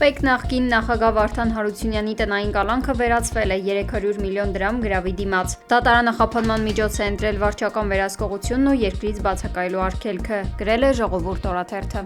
Պեկ նախկին նախագահ Վարդան Հարությունյանի տնային կալանքը վերածվել է 300 միլիոն դրամ գրավի դիմաց։ Դատարանը խափանման միջոց է ընտրել վարչական վերահսկողությունն ու երկրից բացակայելու արգելքը, գրել է Ժողովուրդ օրաթերթը։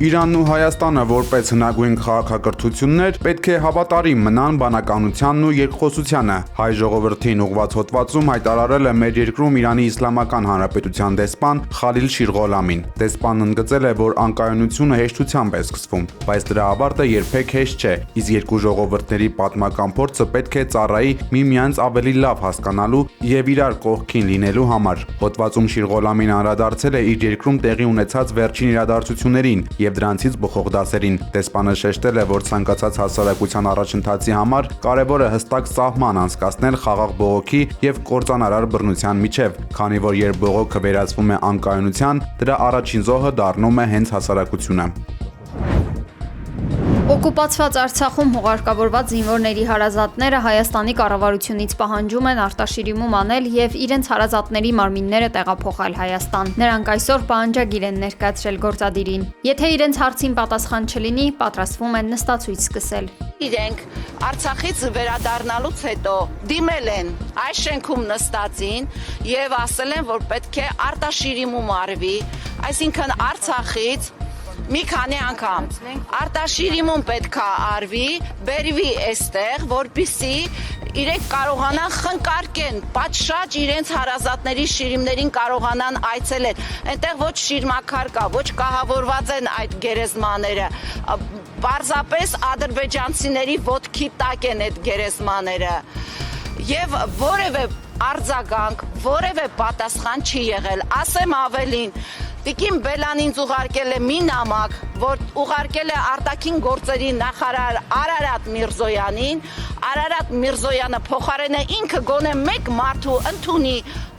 Իրանն ու Հայաստանը որպես հնագույն քաղաքակրթություններ պետք է հավատարիմ մնան բանականությանն ու երկխոսությանը։ Հայ ժողովրդին ուղղված հոդվածում հայտարարել է մեր երկրում Իրանի Իսլամական Հանրապետության դեսպան Խալիլ Շիրղոլամին։ Դեսպանն ընդգծել է, որ անկայունությունը հեշտությամբ է սկսվում, բայց դրա ավարտը երբեք հեշտ չէ, իսկ երկու ժողովուրդների պատմական փորձը պետք է ծառայի միմյանց ավելի լավ հասկանալու եւ իրար կողքին լինելու համար։ Հոդվածում Շիրղոլամին անդրադարձել է իր երկրում տեղի ունեցած վերջին իրադարձություններին եւ դրանցից բխող դասերին։ Դեսպանը շեշտել է, որ ցանկացած հասարակության առաջընթացի համար կարևոր է հստակ սահման անցկացնել խաղաղ բողոքի եւ կործանարար բռնության միջև, քանի որ երբ բողոքը վերածվում է անկայունության, դրա առաջին զոհը դառնում է հենց հասարակությունը։ Օկուպացված Արցախում հուղարկավորված զինվորների հարազատները Հայաստանի կառավարությունից պահանջում են արտաշիրիմում անել եւ իրենց հարազատների մարմինները տեղափոխել Հայաստան։ Նրանք այսօր պահանջագիր են ներկայացրել գործադիրին։ Եթե իրենց հարցին պատասխան չլինի, պատրաստվում են նստացույց սկսել։ Իրենք Արցախից վերադառնալուց հետո դիմել են այս շենքում նստածին եւ ասել են, որ պետք է արտաշիրիմում արվի, այսինքն Արցախից մի քանի անգամ արտաշիրիմում պետքա արվի, բերվի այստեղ, որպեսզի իրենք կարողանան խնկարկեն, պատշաճ իրենց հարազատների շիրիմներին կարողանան այցելել։ Այնտեղ ոչ շիրմաքար կա, ոչ կահավորված են այդ գերեզմաները։ Պարզապես ադրբեջանցիների ոտքի տակ են այդ գերեզմաները։ Եվ որևէ արձագանք, որևէ պատասխան չի եղել։ Ասեմ ավելին, Տիկին Բելան ինձ ուղարկել է մի նամակ, որ ուղարկել է արտաքին գործերի նախարար Արարատ Միրզոյանին, Արարատ Միրզոյանը փոխարենը ինքը գոնե մեկ մարդու ընդունի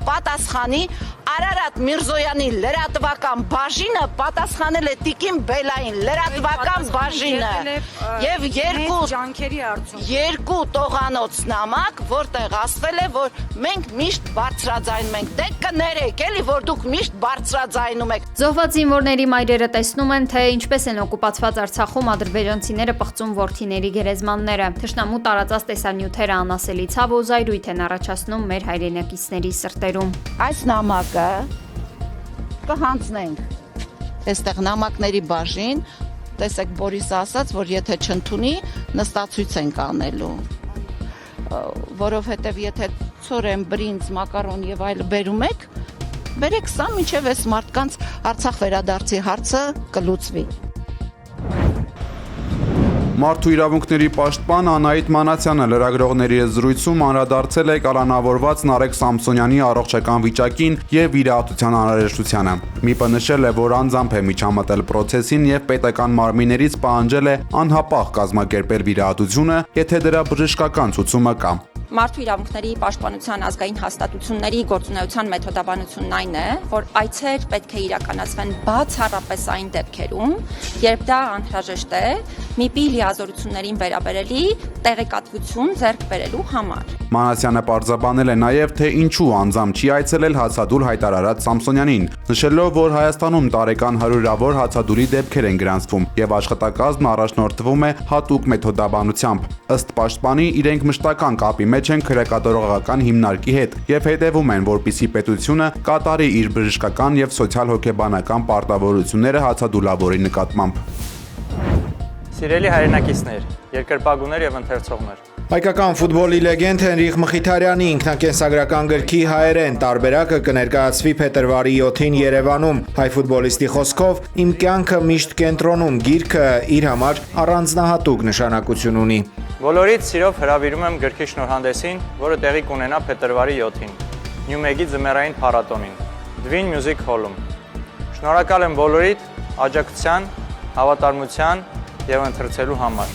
պատասխանի, Արարատ Միրզոյանի լրատվական բաժինը պատասխանել է Տիկին Բելային լրատվական բաժինը եւ երկու տողանոց նամակ, որտեղ ասվել է, որ մենք միշտ բարձրաձայնում ենք, դե կներեք էլի, որ դուք միշտ բարձրաձայնում եք։ Զոհված զինվորների մայրերը տեսնում են, թե ինչպես են օկուպացված Արցախում ադրբեջանցիները պղծում որդիների գերեզմանները։ Թշնամու տարածած տեսանյութերը անասելի ցավ ու զայրույթ են առաջացնում մեր հայրենակիցների սրտերում։ Այս նամակը կհանձնենք այստեղ նամակների բաժին, տեսեք Բորիսը ասաց, որ եթե չընդունի, նստացույց ենք անելու, որովհետև եթե ցորեն, բրինձ, մակարոն եւ այլ բերում եք, բերեք սա, մինչև այս մարդկանց Արցախ վերադարձի հարցը կլուծվի։ Մարդու իրավունքների պաշտպան Անահիտ Մանացյանը լրագրողների հետ զրույցում անդրադարձել է կալանավորված Նարեկ Սամսոնյանի առողջական վիճակին եւ վիրահատության անհրաժեշտությանը։ ՄԻՊ-ը նշել է, որ անձամբ է միջամտել պրոցեսին եւ պետական մարմիններից պահանջել է անհապաղ կազմակերպել վիրահատությունը, եթե դրա բժշկական ցուցումը կա։ Մարդու իրավունքների պաշտպանության ազգային հաստատությունների գործունեության մեթոդաբանությունն այն է, որ այցեր պետք է իրականացվեն բացառապես այն դեպքերում, երբ դա անհրաժեշտ է ՄԻՊ-ի լիազորություններին վերաբերելի տեղեկատվություն ձեռք բերելու համար։ Մանասյանը պարզաբանել է նաև, թե ինչու անձամբ չի այցելել հացադուլ հայտարարած Սամսոնյանին, նշելով, որ Հայաստանում տարեկան հարյուրավոր հացադուլի դեպքեր են գրանցվում եւ աշխատակազմն առաջնորդվում է հատուկ մեթոդաբանությամբ։ Ըստ պաշտպանի, իրենք մշտական կապի մեջ են քրեկադորողական հիմնարկի հետ եւ հետեւում են, որպիսի պետությունը կատարի իր բժշկական եւ սոցիալ-հոգեբանական պարտավորությունները հացադուլավորի նկատմամբ։ Սիրելի հայրենակիցներ, երկրպագուներ եւ ընթերցողներ։ Հայկական ֆուտբոլի լեգենդ Հենրիխ Մխիթարյանի ինքնակենսագրական գրքի հայերեն տարբերակը կներկայացվի փետրվարի 7-ին Երևանում։ Հայ ֆուտբոլիստի խոսքով «Իմ կյանքը միշտ կենտրոնում» գիրքը իր համար առանձնահատուկ նշանակություն ունի։ Բոլորից սիրով հրավիրում եմ գրքի շնորհանդեսին, որը տեղի կունենա փետրվարի 7-ին Նյումեգի ձմեռային փառատոնին Dwin Music Hall-ում։ Շնորհակալ եմ բոլորիդ աջակցության, հավատարմության եւ ընթերցելու համար։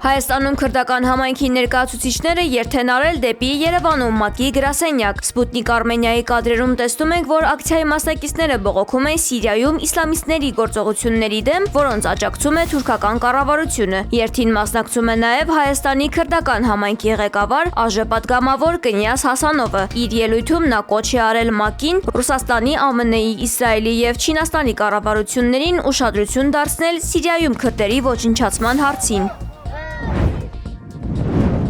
Հայաստանում քրդական համայնքի ներկայացուցիչները երթ են արել դեպի Երևանում ՄԱԿ-ի գրասենյակ։ Սպուտնիկ Արմենիայի կադրերում տեսնում ենք, որ ակցիայի մասնակիցները բողոքում են Սիրիայում իսլամիստների գործողությունների դեմ, որոնց աջակցում է թուրքական կառավարությունը։ Երթին մասնակցում է նաև Հայաստանի քրդական համայնքի ղեկավար ԱԺ պատգամավոր Կնյաս Հասանովը։ Իր ելույթում նա կոչ է արել ՄԱԿ-ին, Ռուսաստանի, ԱՄՆ-ի, Իսրայելի և Չինաստանի կառավարություններին ուշադրություն դարձնել Սիրիայում քրդերի ոչնչացման հարցին։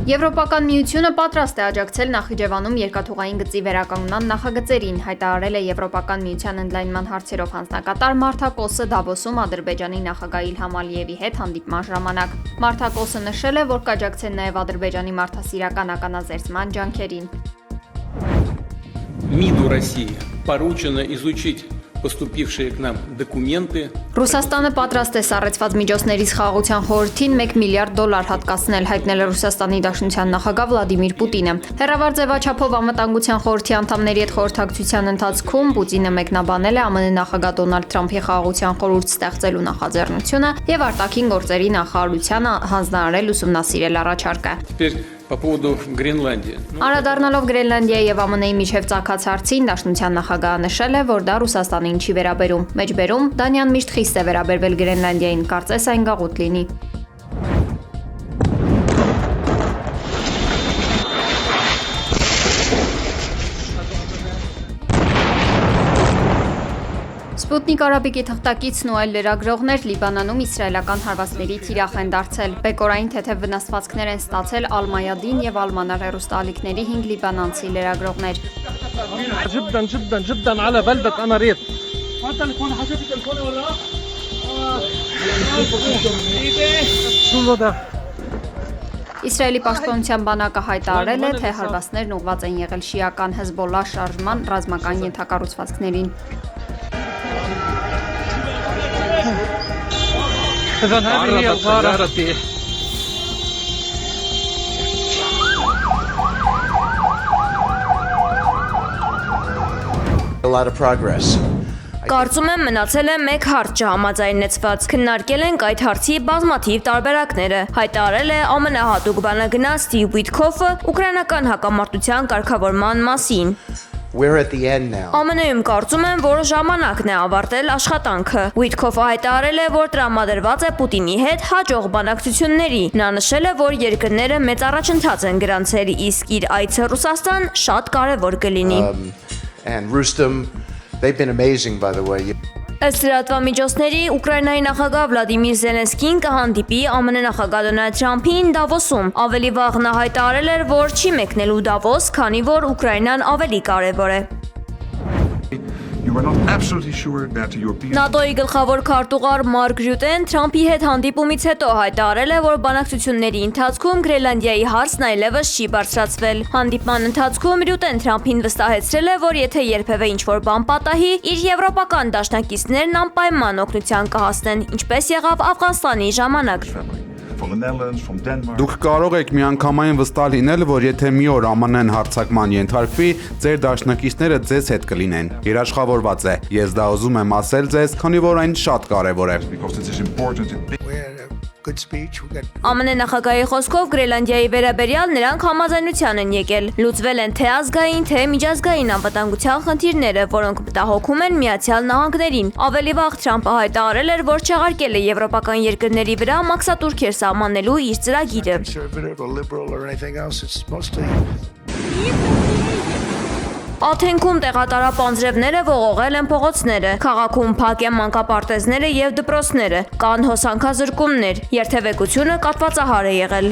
Եվրոպական միությունը պատրաստ է աջակցել Նախիջևանում երկաթուղային գծի վերականգնման նախագծերին, հայտարարել է Եվրոպական միության ընդլայնման հարցերով հանձնակատար Մարթա Կոսը Դավոսում Ադրբեջանի նախագահ Իլհամ Ալիևի հետ հանդիպման ժամանակ։ Մարթա Կոսը նշել է, որ կաջակցեն նաև Ադրբեջանի մարդասիրական ականազերծման ջանքերին։ МИДу России поручено изучить поступившие к нам документы. Ռուսաստանը պատրաստ է սառեցված միջոցներից խաղաղության խորհրդին $1 միլիարդ հատկացնել, հայտնել է Ռուսաստանի Դաշնության նախագահ Վլադիմիր Պուտինը։ Հեռավար ձևաչափով անվտանգության խորհրդի անդամների հետ խորհրդակցության ընթացքում Պուտինը մեկնաբանել է ԱՄՆ նախագահ Դոնալդ Թրամփի խաղաղության խորհուրդ ստեղծելու նախաձեռնությունը եւ արտաքին գործերի նախարարությանը հանձնարարել ուսումնասիրել առաջարկը։ Теперь по поводу Гренландии. Անդրադառնալով Գրենլանդիայի եւ ԱՄՆ-ի միջև ծագած հարցին, Դաշնության նախագահը նշել է, որ դա Ռուսաստանին չի վերաբերում։ Մեջբերում Դանիան միշտ խիստ է վերաբերվել Գրենլանդիային, կարծես այն գաղութ լինի։ Սպուտնիկ Արաբիկի թղթակիցն ու այլ լրագրողներ Լիբանանում իսրայելական հարվածների թիրախ են դարձել։ Բեկորային թեթև վնասվածքներ են ստացել Ալ-Մայադին եւ Ալ-Մանար հեռուստաալիքների 5 լիբանանցի լրագրողներ։ Իսրայելի պաշտպանության բանակը հայտարարել է, թե հարվածներն ուղղված են եղել շիական Հեզբոլլա շարժման ռազմական ենթակառուցվածքներին։ A lot of progress. Կարծում եմ մնացել է մեկ հարց չհամաձայնեցված։ Քննարկել ենք այդ հարցի բազմաթիվ տարբերակները, հայտարարել է ԱՄՆ-հատուկ բանագնաց Սթիվ Ուիթքոֆը ուկրաինական հակամարտության կարգավորման մասին։ We're at the end now. ԱՄՆ-ում կարծում եմ, որ ժամանակն է ավարտել աշխատանքը։ Ուիթքոֆը հայտարարել է, որ տրամադրված է Պուտինի հետ հաջող բանակցությունների։ Նա նշել է, որ երկրները մեծ առաջընթաց են գրանցել, իսկ իր այցը Ռուսաստան շատ կարևոր կլինի։ And Rustem, they've been amazing, by the way. Ըստ լրատվամիջոցների, Ուկրաինայի նախագահ Վլադիմիր Զելենսկին կհանդիպի ԱՄՆ նախագահ Դոնալդ Թրամփին Դավոսում։ Ավելի վաղ նա հայտարարել էր, որ չի մեկնելու Դավոս, քանի որ Ուկրաինան ավելի կարևոր է։ ՆԱՏՕ-ի գլխավոր քարտուղար Մարկ Ռյուտեն Թրամփի հետ հանդիպումից հետո հայտարարել է, որ բանակցությունների ընթացքում Գրենլանդիայի հարցն այլևս չի բարձրացվել։ Հանդիպման ընթացքում Ռյուտեն Թրամփին վստահեցրել է, որ եթե երբևէ ինչ-որ բան պատահի, իր եվրոպական դաշնակիցներն անպայման օգնության կհասնեն, ինչպես եղավ Աֆղանստանի ժամանակ։ Դուք կարող եք միանգամայն վստահ լինել, որ եթե մի օր ԱՄՆ-ն հարձակման ենթարկվի, ձեր դաշնակիցները ձեզ հետ կլինեն։ Երաշխավորված է։ Ես դա ուզում եմ ասել ձեզ, քանի որ այն շատ կարևոր է։ ԱՄՆ նախագահի խոսքով Գրենլանդիայի վերաբերյալ նրանք համաձայնության են եկել։ Լուծվել են թե ազգային, թե միջազգային անվտանգության խնդիրները, որոնք մտահոգում են Միացյալ Նահանգներին։ Ավելի վաղ Թրամփը հայտարարել էր, որ չեղարկել է եվրոպական երկրների վրա մաքսատուրքեր սահմանելու իր ծրագիրը։ Աթենքում տեղատարապ անձրևները ողողել են փողոցները, քաղաքում փակ են մանկապարտեզները և դպրոցները, կան հոսանքազրկումներ, երթևեկությունը կաթվածահար է եղել։